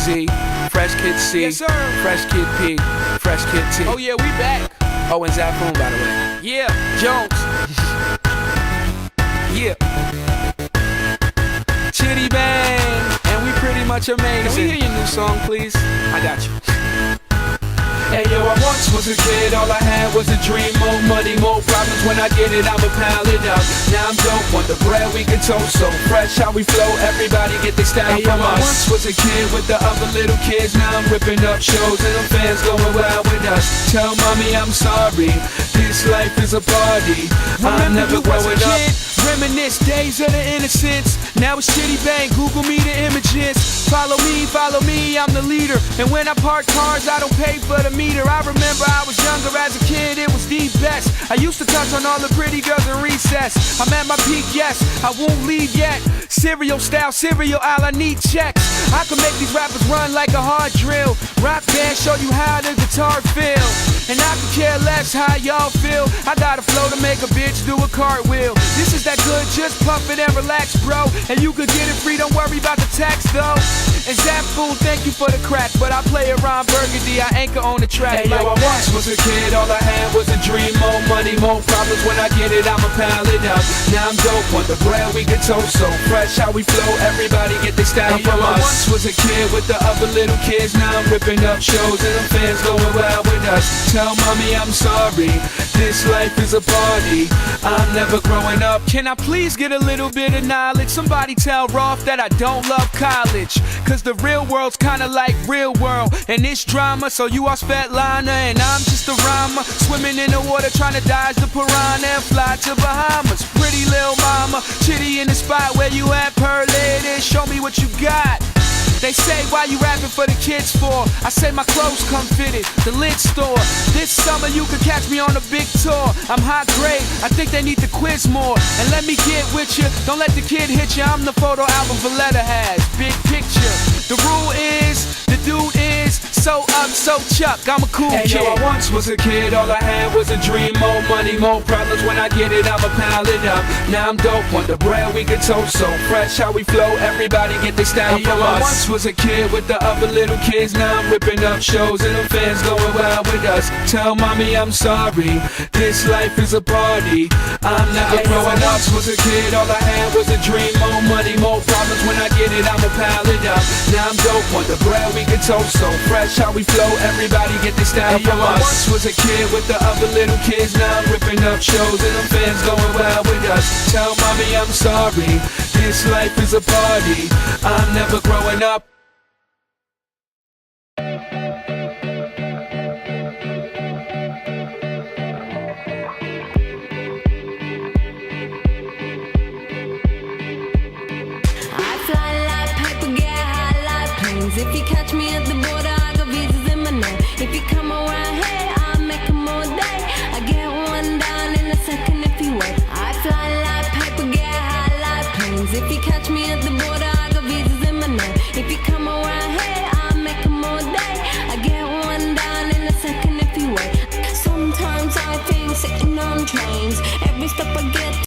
Z, Fresh Kid C, Yes, sir. Fresh Kid P, Fresh Kid T. Oh yeah, we back. Oh, and Zafoon, by the way. Yeah, Jones. Yeah. Chitty Bang, and we pretty much amazing. Can we hear your new song, please? I got you. Hey yo, I once was a kid, all I had was a dream. More money, more problems, when I get it, I'ma pile it up. Now I'm dope, want the bread we can toast. So fresh how we flow, everybody get their style Hey, from yo, I us. Once was a kid with the other little kids. Now I'm ripping up shows and the fans going wild with us. Tell mommy I'm sorry, this life is a party. I'm never you was a growing up. kid, reminisce days of the innocence. Now it's Chitty Bang, Google me the images. Follow me, I'm the leader. And when I park cars, I don't pay for the meter. I remember I was younger as a kid, it was the best. I used to touch on all the pretty girls in recess. I'm at my peak, yes, I won't leave yet. Cereal style, cereal aisle, I need checks. I can make these rappers run like a hard drill. Rock band, show you how the guitar feel. And I could care less how y'all feel. I got a flow to make a bitch do a cartwheel. This is that good, just puff it and relax, bro. And you could get it free, don't worry about the tax, though. And Zafoon, thank you for the crack, but I play around Burgundy, I anchor on the track. Hey yo, like I that. once was a kid, all I had was a dream. More money, more problems, when I get it, I'ma pile it up. Now I'm dope, want the bread we can toast. So fresh how we flow, everybody get their style Hey, yo, from I us. Once was a kid with the other little kids. Now I'm ripping up shows and the fans going wild with us. Tell mommy I'm sorry, this life is a party. I'm never growing up. Can I please get a little bit of knowledge? Somebody tell Rolf that I don't love college. Cause the real world's kinda like real world. And it's drama, so you are Svetlana and I'm just a rhymer. Swimming in the water trying to dodge the piranha and fly to Bahamas. Pretty little mama, Chitty in the spot where you at, per lady. Show me what you got. They say, why you rapping for the kids for? I say my clothes come fitted, the lid store. This summer you could catch me on a big tour. I'm high grade, I think they need to quiz more. And let me get with you, don't let the kid hit you. I'm the photo album Valletta has, big picture. The rule is, the dude is so up, so Chuck, I'm a cool Hey kid. yo, I once was a kid, all I had was a dream. More money, more problems, when I get it, I'ma pile it up. Now I'm dope, want the bread we can toast. So fresh how we flow, everybody get their style Hey, yo, from I us. Once was a kid with the other little kids. Now I'm ripping up shows and the fans going wild with us. Tell mommy I'm sorry, this life is a party. I'm never growing up. Once was a kid, all I had was a dream. More money, more problems, when I get it, I'ma pile it up. Now I'm dope, want the bread we can toast. So fresh how we flow, everybody get their style Hey, yo, from I us. Once was a kid with the other little kids. Now I'm ripping up shows and the fans going wild with us. Tell mommy I'm sorry, this life is a party. I'm never growing up. I fly like paper, get high like planes. If you catch me at the border, I got visas in my name. If you come around here, I'll make 'em all day. I get one down in a second if you wait. I fly like paper, get high like planes. If you catch me at the border, I got visas in my name. If you come around here, I'll make 'em all day. I get one down in a second if you wait. Sometimes I think sitting on trains, every step I get